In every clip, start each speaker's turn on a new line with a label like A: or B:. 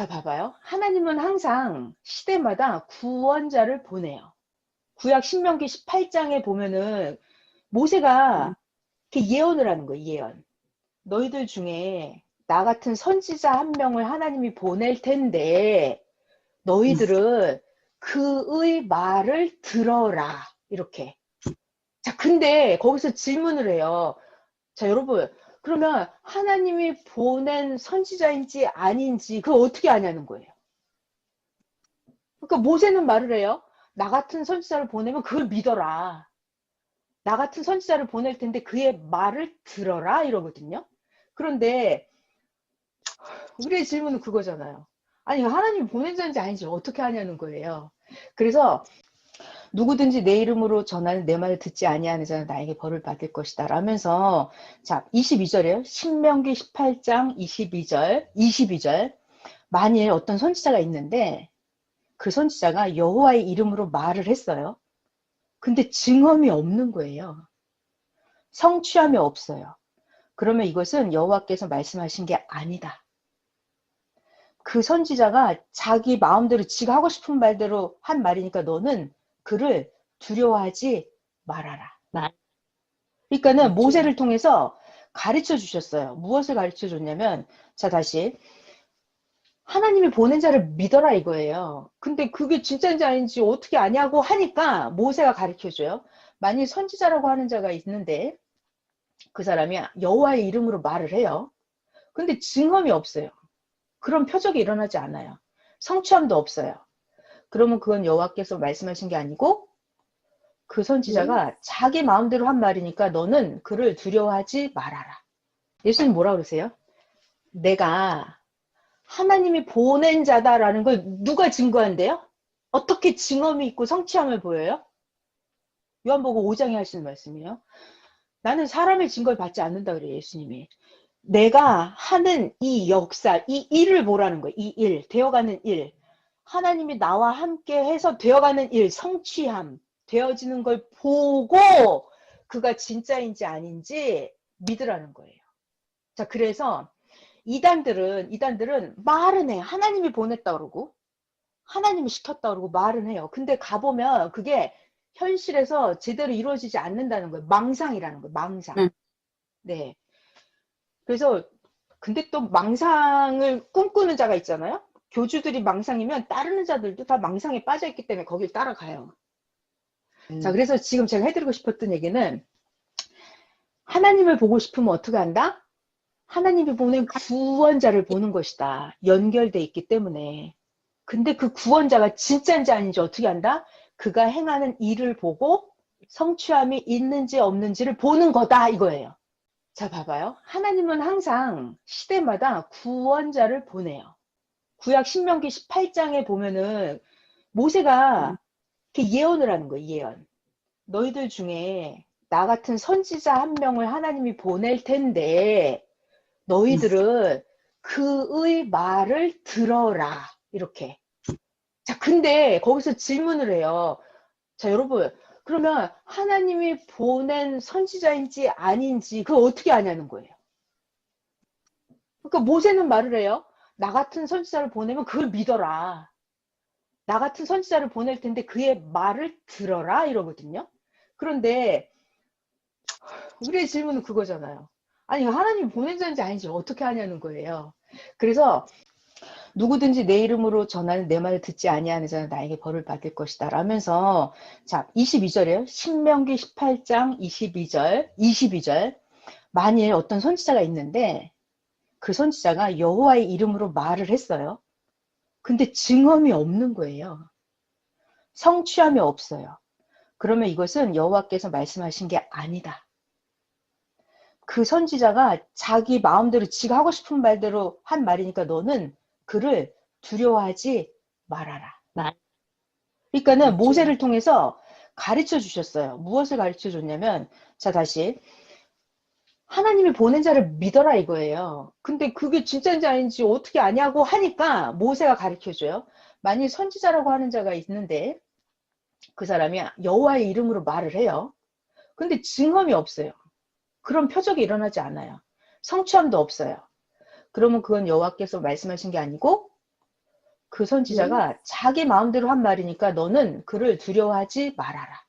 A: 자, 봐봐요. 하나님은 항상 시대마다 구원자를 보내요. 구약 신명기 18장에 보면은 모세가 이렇게 예언을 하는 거예요, 예언. 너희들 중에 나 같은 선지자 한 명을 하나님이 보낼 텐데 너희들은 그의 말을 들어라. 이렇게. 자, 근데 거기서 질문을 해요. 자, 여러분, 그러면 하나님이 보낸 선지자인지 아닌지 그걸 어떻게 아냐는 거예요. 그러니까 모세는 말을 해요. 나 같은 선지자를 보내면 그걸 믿어라. 나 같은 선지자를 보낼 텐데 그의 말을 들어라 이러거든요. 그런데 우리의 질문은 그거잖아요. 아니, 하나님이 보낸 자인지 아닌지 어떻게 하냐는 거예요. 그래서 누구든지 내 이름으로 전하는 내 말을 듣지 아니하는 자는 나에게 벌을 받을 것이다 라면서, 자, 22절이에요. 신명기 18장 22절. 만일 어떤 선지자가 있는데 그 선지자가 여호와의 이름으로 말을 했어요. 근데 증언이 없는 거예요. 성취함이 없어요. 그러면 이것은 여호와께서 말씀하신 게 아니다. 그 선지자가 자기 마음대로 지가 하고 싶은 말대로 한 말이니까 너는 그를 두려워하지 말아라. 그러니까는 모세를 통해서 가르쳐 주셨어요. 무엇을 가르쳐 줬냐면, 자, 다시. 하나님이 보낸 자를 믿어라 이거예요. 근데 그게 진짜인지 아닌지 어떻게 아냐고 하니까 모세가 가르쳐 줘요. 만일 선지자라고 하는 자가 있는데 그 사람이 여호와의 이름으로 말을 해요. 근데 증언이 없어요. 그런 표적이 일어나지 않아요. 성취함도 없어요. 그러면 그건 여호와께서 말씀하신 게 아니고 그 선지자가 자기 마음대로 한 말이니까 너는 그를 두려워하지 말아라. 예수님 뭐라 그러세요? 내가 하나님이 보낸 자다라는 걸 누가 증거한대요? 어떻게 증언이 있고 성취함을 보여요? 요한복음 5장에 하시는 말씀이에요. 나는 사람의 증거를 받지 않는다 그래요, 예수님이. 내가 하는 이 역사, 이 일을 보라는 거예요. 이 일, 되어가는 일. 하나님이 나와 함께 해서 되어가는 일, 성취함, 되어지는 걸 보고 그가 진짜인지 아닌지 믿으라는 거예요. 자, 그래서 이단들은 말은 해. 하나님이 보냈다 그러고 하나님이 시켰다 그러고 말은 해요. 근데 가보면 그게 현실에서 제대로 이루어지지 않는다는 거예요. 망상이라는 거예요. 망상. 네. 그래서 근데 또 망상을 꿈꾸는 자가 있잖아요. 교주들이 망상이면 따르는 자들도 다 망상에 빠져있기 때문에 거길 따라가요. 자, 그래서 지금 제가 해드리고 싶었던 얘기는 하나님을 보고 싶으면 어떻게 한다? 하나님이 보낸 구원자를 보는 것이다. 연결돼 있기 때문에. 근데 그 구원자가 진짜인지 아닌지 어떻게 한다? 그가 행하는 일을 보고 성취함이 있는지 없는지를 보는 거다 이거예요. 자, 봐봐요. 하나님은 항상 시대마다 구원자를 보내요. 구약 신명기 18장에 보면은 모세가 이렇게 예언을 하는 거예요. 예언. 너희들 중에 나 같은 선지자 한 명을 하나님이 보낼 텐데 너희들은 그의 말을 들어라. 이렇게. 자, 근데 거기서 질문을 해요. 자, 여러분, 그러면 하나님이 보낸 선지자인지 아닌지 그걸 어떻게 아냐는 거예요. 그러니까 모세는 말을 해요. 나 같은 선지자를 보내면 그걸 믿어라. 나 같은 선지자를 보낼 텐데 그의 말을 들어라 이러거든요. 그런데 우리의 질문은 그거잖아요. 아니, 하나님이 보낸 자인지 아닌지 어떻게 하냐는 거예요. 그래서 누구든지 내 이름으로 전하는 내 말을 듣지 아니하는 자는 나에게 벌을 받을 것이다 라면서, 자, 22절이에요. 신명기 18장 22절. 만일 어떤 선지자가 있는데 그 선지자가 여호와의 이름으로 말을 했어요. 근데 증언이 없는 거예요. 성취함이 없어요. 그러면 이것은 여호와께서 말씀하신 게 아니다. 그 선지자가 자기 마음대로 지가 하고 싶은 말대로 한 말이니까 너는 그를 두려워하지 말아라. 그러니까는 모세를 통해서 가르쳐 주셨어요. 무엇을 가르쳐 줬냐면, 자, 다시. 하나님이 보낸 자를 믿어라 이거예요. 근데 그게 진짜인지 아닌지 어떻게 아냐고 하니까 모세가 가르쳐 줘요. 만일 선지자라고 하는 자가 있는데 그 사람이 여호와의 이름으로 말을 해요. 근데 증언이 없어요. 그런 표적이 일어나지 않아요. 성취함도 없어요. 그러면 그건 여호와께서 말씀하신 게 아니고 그
B: 네.
A: 선지자가 자기 마음대로 한 말이니까 너는 그를 두려워하지 말아라.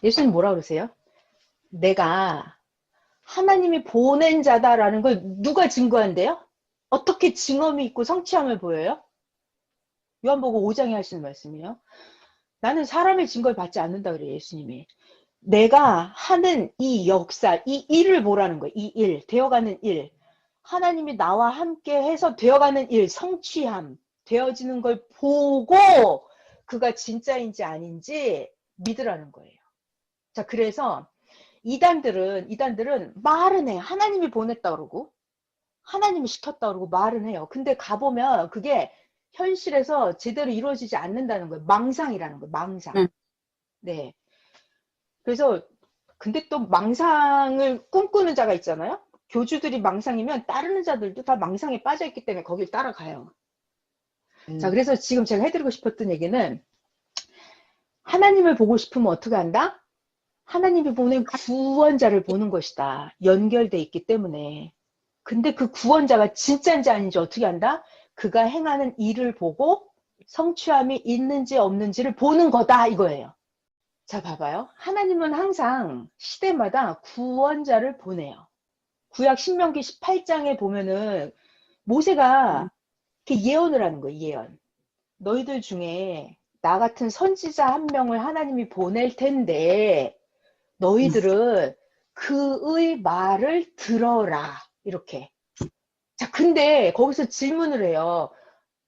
A: 예수님 뭐라 그러세요? 내가 하나님이 보낸 자다라는 걸 누가 증거한대요? 어떻게 증언이 있고 성취함을 보여요? 요한복음 5장에 하시는 말씀이에요. 나는 사람의 증거를 받지 않는다 그래요, 예수님이. 내가 하는 이 역사, 이 일을 보라는 거예요. 이 일, 되어가는 일. 하나님이 나와 함께 해서 되어가는 일, 성취함, 되어지는 걸 보고 그가 진짜인지 아닌지 믿으라는 거예요. 자, 그래서 이단들은 말은 해요. 하나님이 보냈다 그러고, 하나님이 시켰다 그러고 말은 해요. 근데 가보면 그게 현실에서 제대로 이루어지지 않는다는 거예요. 망상이라는 거예요. 망상.
B: 응.
A: 네. 그래서 근데 또 망상을 꿈꾸는 자가 있잖아요. 교주들이 망상이면 따르는 자들도 다 망상에 빠져 있기 때문에 거길 따라가요. 자, 그래서 지금 제가 해드리고 싶었던 얘기는 하나님을 보고 싶으면 어떻게 한다? 하나님이 보낸 구원자를 보는 것이다. 연결돼 있기 때문에. 근데 그 구원자가 진짜인지 아닌지 어떻게 한다? 그가 행하는 일을 보고 성취함이 있는지 없는지를 보는 거다 이거예요. 자, 봐봐요. 하나님은 항상 시대마다 구원자를 보내요. 구약 신명기 18장에 보면은 모세가 이렇게 예언을 하는 거예요. 예언. 너희들 중에 나 같은 선지자 한 명을 하나님이 보낼 텐데 너희들은 그의 말을 들어라. 이렇게. 자, 근데 거기서 질문을 해요.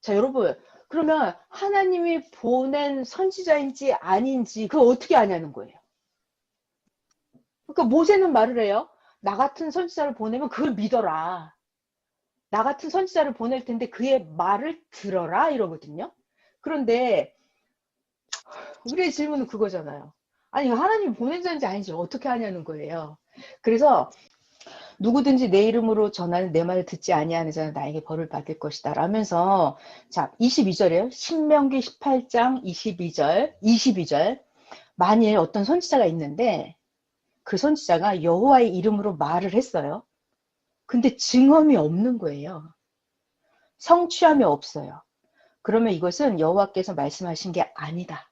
A: 자, 여러분. 그러면 하나님이 보낸 선지자인지 아닌지 그걸 어떻게 아냐는 거예요. 그러니까 모세는 말을 해요. 나 같은 선지자를 보내면 그걸 믿어라. 나 같은 선지자를 보낼 텐데 그의 말을 들어라 이러거든요. 그런데 우리의 질문은 그거잖아요. 아니 하나님이 보낸 자인지 아닌지 어떻게 하냐는 거예요. 그래서 누구든지 내 이름으로 전하는 내 말을 듣지 아니하는 자는 나에게 벌을 받을 것이다 라면서 자 22절이에요. 신명기 18장 22절 만일 어떤 선지자가 있는데 그 선지자가 여호와의 이름으로 말을 했어요. 근데 증언이 없는 거예요. 성취함이 없어요. 그러면 이것은 여호와께서 말씀하신 게 아니다.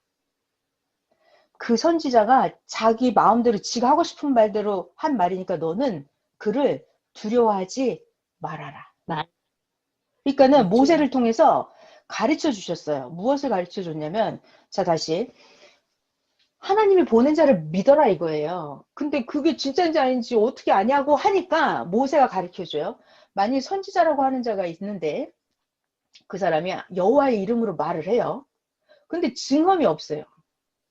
A: 그 선지자가 자기 마음대로 지가 하고 싶은 말대로 한 말이니까 너는 그를 두려워하지 말아라. 그러니까는
B: 그렇죠.
A: 모세를 통해서 가르쳐 주셨어요. 무엇을 가르쳐 줬냐면 자 다시 하나님이 보낸 자를 믿어라 이거예요. 근데 그게 진짜인지 아닌지 어떻게 아냐고 하니까 모세가 가르쳐 줘요. 만일 선지자라고 하는 자가 있는데 그 사람이 여호와의 이름으로 말을 해요. 근데 증언이 없어요.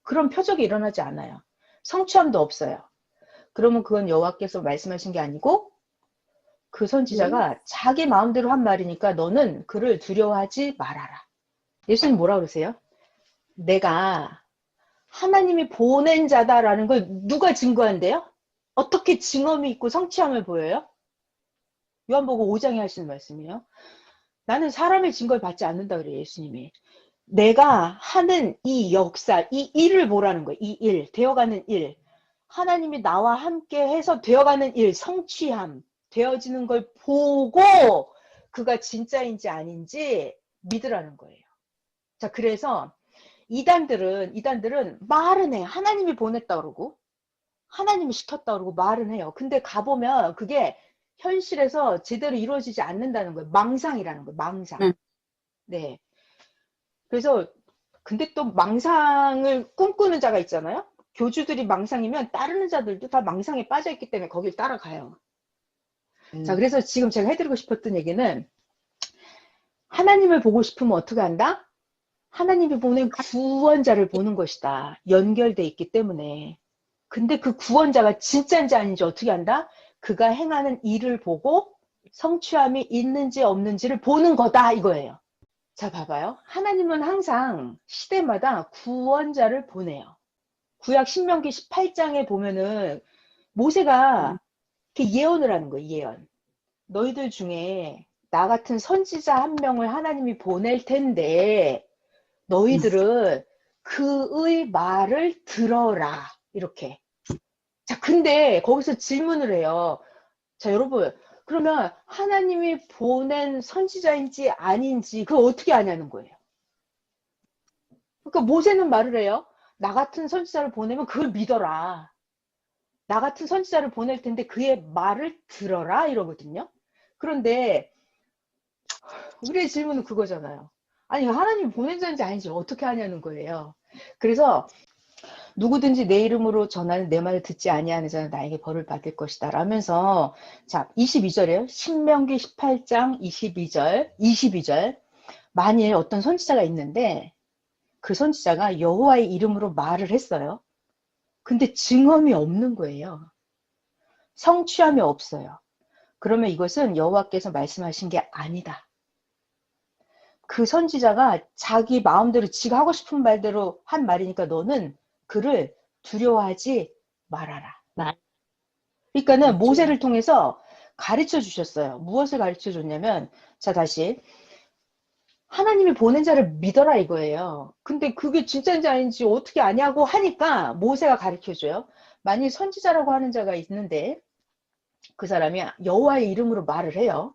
A: 그런 표적이 일어나지 않아요. 성취함도 없어요. 그러면 그건 여호와께서 말씀하신 게 아니고 그
B: 네.
A: 선지자가 자기 마음대로 한 말이니까 너는 그를 두려워하지 말아라. 예수님 뭐라 그러세요? 내가 하나님이 보낸 자다라는 걸 누가 증거한대요? 어떻게 증언이 있고 성취함을 보여요? 요한복음 5장에 하시는 말씀이에요. 나는 사람의 증거를 받지 않는다 그래요, 예수님이. 내가 하는 이 역사, 이 일을 보라는 거예요. 이 일, 되어가는 일. 하나님이 나와 함께 해서 되어가는 일, 성취함, 되어지는 걸 보고 그가 진짜인지 아닌지 믿으라는 거예요. 자, 그래서 이단들은 말은 해요. 하나님이 보냈다 그러고 하나님이 시켰다 그러고 말은 해요. 근데 가보면 그게 현실에서 제대로 이루어지지 않는다는 거예요. 망상이라는 거예요. 망상.
B: 응.
A: 네. 그래서 근데 또 망상을 꿈꾸는 자가 있잖아요. 교주들이 망상이면 따르는 자들도 다 망상에 빠져 있기 때문에 거길 따라가요. 자, 그래서 지금 제가 해드리고 싶었던 얘기는 하나님을 보고 싶으면 어떻게 한다? 하나님이 보낸 구원자를 보는 것이다. 연결돼 있기 때문에. 근데 그 구원자가 진짜인지 아닌지 어떻게 한다? 그가 행하는 일을 보고 성취함이 있는지 없는지를 보는 거다 이거예요. 자, 봐봐요. 하나님은 항상 시대마다 구원자를 보내요. 구약 신명기 18장에 보면은 모세가 이렇게 예언을 하는 거예요. 예언. 너희들 중에 나 같은 선지자 한 명을 하나님이 보낼 텐데 너희들은 그의 말을 들어라. 이렇게. 자, 근데 거기서 질문을 해요. 자, 여러분. 그러면 하나님이 보낸 선지자인지 아닌지 그걸 어떻게 아냐는 거예요. 그러니까 모세는 말을 해요. 나 같은 선지자를 보내면 그걸 믿어라. 나 같은 선지자를 보낼 텐데 그의 말을 들어라 이러거든요. 그런데 우리의 질문은 그거잖아요. 아니 하나님이 보낸 자인지 아닌지 어떻게 하냐는 거예요. 그래서 누구든지 내 이름으로 전하는 내 말을 듣지 아니하는 자는 나에게 벌을 받을 것이다 라면서, 자 22절이에요. 신명기 18장 22절 만일 어떤 선지자가 있는데 그 선지자가 여호와의 이름으로 말을 했어요. 근데 증언이 없는 거예요. 성취함이 없어요. 그러면 이것은 여호와께서 말씀하신 게 아니다. 그 선지자가 자기 마음대로 지가 하고 싶은 말대로 한 말이니까 너는 그를 두려워하지 말아라. 그러니까는 모세를 통해서 가르쳐 주셨어요. 무엇을 가르쳐 줬냐면, 자 다시 하나님이 보낸 자를 믿어라 이거예요. 근데 그게 진짜인지 아닌지 어떻게 아냐고 하니까 모세가 가르쳐 줘요. 만일 선지자라고 하는 자가 있는데 그 사람이 여호와의 이름으로 말을 해요.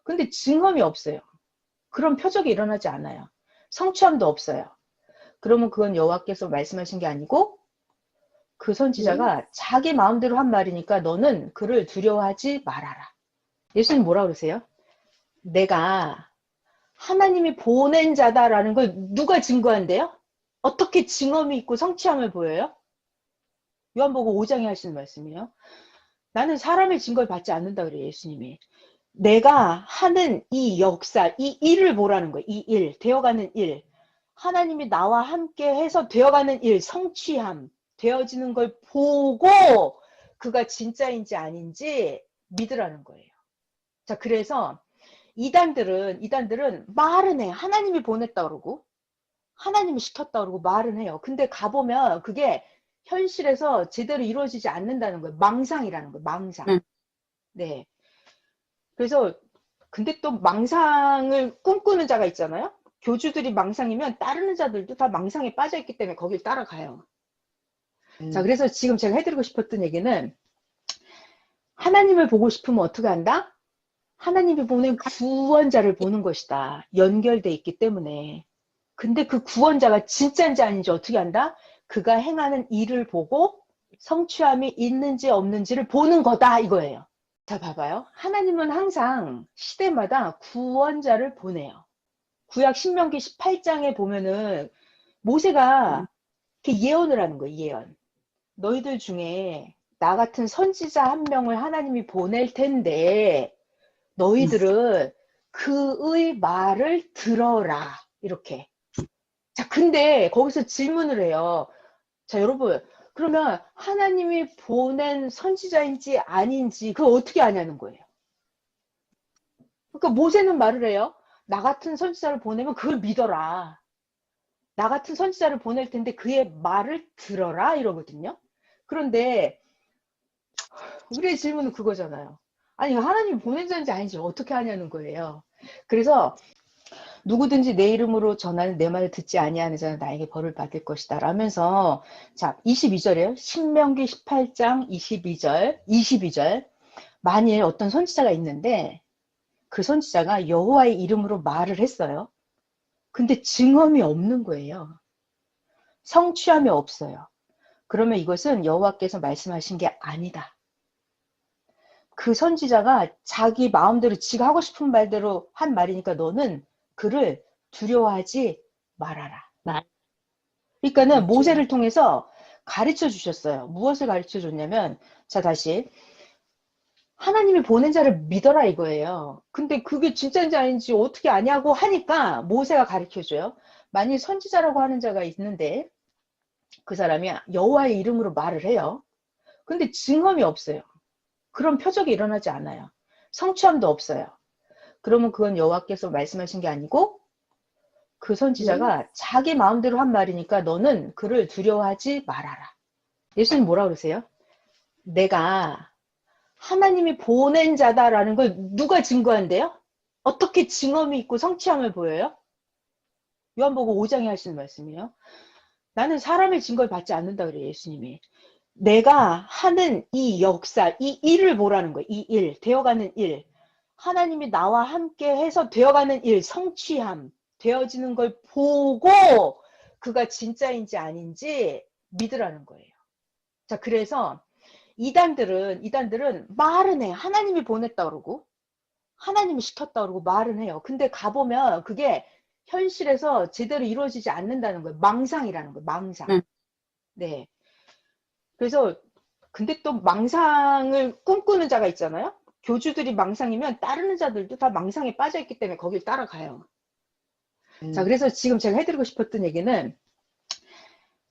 A: 근데 증언이 없어요. 그런 표적이 일어나지 않아요. 성취함도 없어요. 그러면 그건 여호와께서 말씀하신 게 아니고 그 선지자가 자기 마음대로 한 말이니까 너는 그를 두려워하지 말아라. 예수님 뭐라 그러세요? 내가 하나님이 보낸 자다라는 걸 누가 증거한대요? 어떻게 증언이 있고 성취함을 보여요? 요한복음 5장에 하시는 말씀이에요. 나는 사람의 증거를 받지 않는다 그래요, 예수님이. 내가 하는 이 역사, 이 일을 보라는 거예요. 이 일, 되어가는 일. 하나님이 나와 함께 해서 되어가는 일, 성취함, 되어지는 걸 보고 그가 진짜인지 아닌지 믿으라는 거예요. 자, 그래서 이단들은 말은 해. 하나님이 보냈다 그러고 하나님이 시켰다 그러고 말은 해요. 근데 가보면 그게 현실에서 제대로 이루어지지 않는다는 거예요. 망상이라는 거예요. 망상. 네. 그래서 근데 또 망상을 꿈꾸는 자가 있잖아요. 교주들이 망상이면 따르는 자들도 다 망상에 빠져있기 때문에 거길 따라가요. 자, 그래서 지금 제가 해드리고 싶었던 얘기는, 하나님을 보고 싶으면 어떻게 한다? 하나님이 보낸 구원자를 보는 것이다. 연결돼 있기 때문에. 근데 그 구원자가 진짜인지 아닌지 어떻게 한다? 그가 행하는 일을 보고 성취함이 있는지 없는지를 보는 거다 이거예요. 자, 봐봐요. 하나님은 항상 시대마다 구원자를 보내요. 구약 신명기 18장에 보면은 모세가 이렇게 예언을 하는 거예요. 예언. 너희들 중에 나 같은 선지자 한 명을 하나님이 보낼 텐데 너희들은 그의 말을 들어라. 이렇게. 자, 근데 거기서 질문을 해요. 자, 여러분, 그러면 하나님이 보낸 선지자인지 아닌지 그걸 어떻게 아냐는 거예요. 그러니까 모세는 말을 해요. 나 같은 선지자를 보내면 그걸 믿어라. 나 같은 선지자를 보낼 텐데 그의 말을 들어라 이러거든요. 그런데 우리의 질문은 그거잖아요. 아니 하나님이 보낸 자인지 아닌지 어떻게 하냐는 거예요. 그래서 누구든지 내 이름으로 전하는 내 말을 듣지 아니하는 자는 나에게 벌을 받을 것이다 라면서, 자 22절이에요. 신명기 18장 22절 만일 어떤 선지자가 있는데 그 선지자가 여호와의 이름으로 말을 했어요. 근데 증언이 없는 거예요. 성취함이 없어요. 그러면 이것은 여호와께서 말씀하신 게 아니다. 그 선지자가 자기 마음대로 지가 하고 싶은 말대로 한 말이니까 너는 그를 두려워하지 말아라. 그러니까는 모세를 통해서 가르쳐 주셨어요. 무엇을 가르쳐 줬냐면, 자 다시 하나님이 보낸 자를 믿어라 이거예요. 근데 그게 진짜인지 아닌지 어떻게 아냐고 하니까 모세가 가르쳐 줘요. 만일 선지자라고 하는 자가 있는데 그 사람이 여호와의 이름으로 말을 해요. 근데 증언이 없어요. 그런 표적이 일어나지 않아요. 성취함도 없어요. 그러면 그건 여호와께서 말씀하신 게 아니고 그 선지자가 자기 마음대로 한 말이니까 너는 그를 두려워하지 말아라. 예수님 뭐라 그러세요? 내가 하나님이 보낸 자다라는 걸 누가 증거한대요? 어떻게 증언이 있고 성취함을 보여요? 요한복음 5장에 하시는 말씀이에요. 나는 사람의 증거를 받지 않는다 그래요, 예수님이. 내가 하는 이 역사, 이 일을 보라는 거예요. 이 일, 되어가는 일. 하나님이 나와 함께 해서 되어가는 일, 성취함, 되어지는 걸 보고 그가 진짜인지 아닌지 믿으라는 거예요. 자, 그래서 이단들은 말은 해. 하나님이 보냈다 그러고 하나님이 시켰다 그러고 말은 해요. 근데 가보면 그게 현실에서 제대로 이루어지지 않는다는 거예요. 망상이라는 거예요. 망상. 네. 그래서 근데 또 망상을 꿈꾸는 자가 있잖아요. 교주들이 망상이면 따르는 자들도 다 망상에 빠져있기 때문에 거길 따라가요. 자, 그래서 지금 제가 해드리고 싶었던 얘기는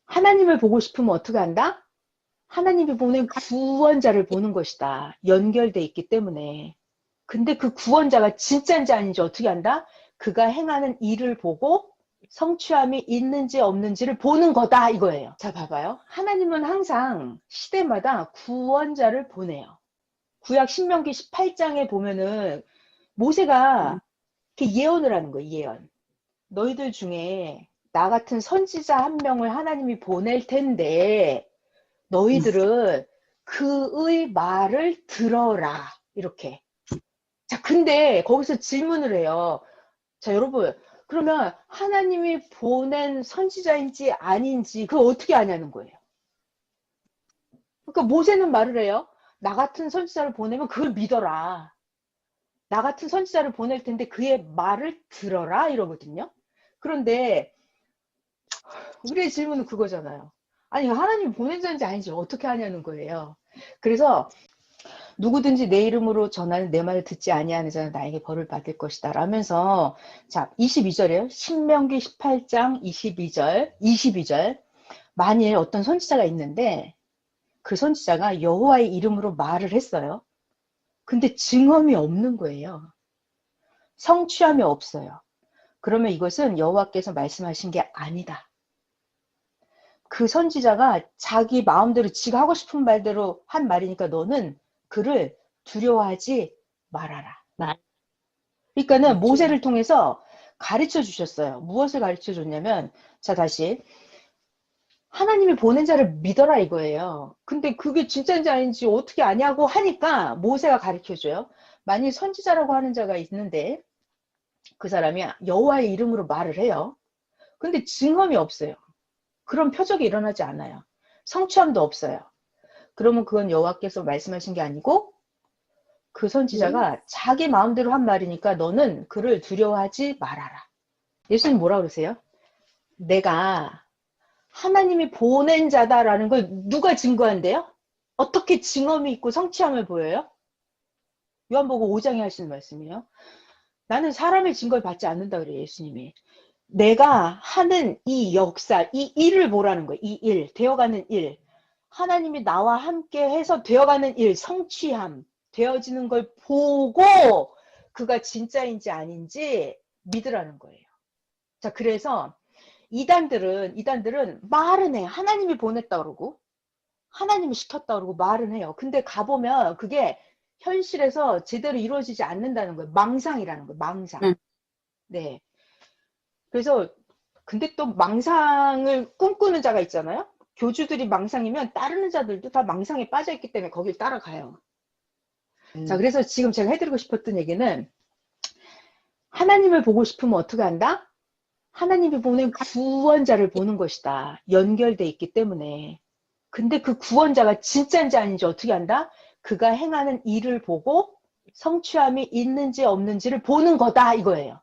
A: 하나님을 보고 싶으면 어떻게 한다? 하나님이 보낸 구원자를 보는 것이다. 연결돼 있기 때문에. 근데 그 구원자가 진짜인지 아닌지 어떻게 한다? 그가 행하는 일을 보고 성취함이 있는지 없는지를 보는 거다 이거예요. 자, 봐봐요. 하나님은 항상 시대마다 구원자를 보내요. 구약 신명기 18장에 보면은 모세가 이렇게 예언을 하는 거예요. 예언. 너희들 중에 나 같은 선지자 한 명을 하나님이 보낼 텐데 너희들은 그의 말을 들어라. 이렇게. 자, 근데 거기서 질문을 해요. 자, 여러분, 그러면 하나님이 보낸 선지자인지 아닌지 그걸 어떻게 아냐는 거예요. 그러니까 모세는 말을 해요. 나 같은 선지자를 보내면 그걸 믿어라. 나 같은 선지자를 보낼 텐데 그의 말을 들어라 이러거든요. 그런데 우리의 질문은 그거잖아요. 아니, 하나님이 보낸 자인지 아닌지 어떻게 하냐는 거예요. 그래서 누구든지 내 이름으로 전하는 내 말을 듣지 아니하는 자는 나에게 벌을 받을 것이다 라면서, 자, 22절이에요. 신명기 18장 22절. 만일 어떤 선지자가 있는데 그 선지자가 여호와의 이름으로 말을 했어요. 근데 증언이 없는 거예요. 성취함이 없어요. 그러면 이것은 여호와께서 말씀하신 게 아니다. 그 선지자가 자기 마음대로 지가 하고 싶은 말대로 한 말이니까 너는 그를 두려워하지 말아라. 그러니까는 모세를 통해서 가르쳐 주셨어요. 무엇을 가르쳐 줬냐면, 자, 다시 하나님이 보낸 자를 믿어라 이거예요. 근데 그게 진짜인지 아닌지 어떻게 아냐고 하니까 모세가 가르쳐 줘요. 만일 선지자라고 하는 자가 있는데 그 사람이 여호와의 이름으로 말을 해요. 근데 증언이 없어요. 그런 표적이 일어나지 않아요. 성취함도 없어요. 그러면 그건 여호와께서 말씀하신 게 아니고 그 선지자가 자기 마음대로 한 말이니까 너는 그를 두려워하지 말아라. 예수님 뭐라 그러세요? 내가 하나님이 보낸 자다라는 걸 누가 증거한대요? 어떻게 증언이 있고 성취함을 보여요? 요한복음 5장에 하시는 말씀이에요. 나는 사람의 증거를 받지 않는다 그래요, 예수님이. 내가 하는 이 역사, 이 일을 보라는 거예요. 이 일, 되어가는 일. 하나님이 나와 함께 해서 되어가는 일, 성취함, 되어지는 걸 보고 그가 진짜인지 아닌지 믿으라는 거예요. 자, 그래서 이단들은 말은 해. 하나님이 보냈다 그러고 하나님이 시켰다 그러고 말은 해요. 근데 가보면 그게 현실에서 제대로 이루어지지 않는다는 거예요. 망상이라는 거예요. 망상. 네. 그래서 근데 또 망상을 꿈꾸는 자가 있잖아요. 교주들이 망상이면 따르는 자들도 다 망상에 빠져있기 때문에 거길 따라가요. 자, 그래서 지금 제가 해드리고 싶었던 얘기는 하나님을 보고 싶으면 어떻게 한다? 하나님이 보낸 구원자를 보는 것이다. 연결돼 있기 때문에. 근데 그 구원자가 진짜인지 아닌지 어떻게 한다? 그가 행하는 일을 보고 성취함이 있는지 없는지를 보는 거다 이거예요.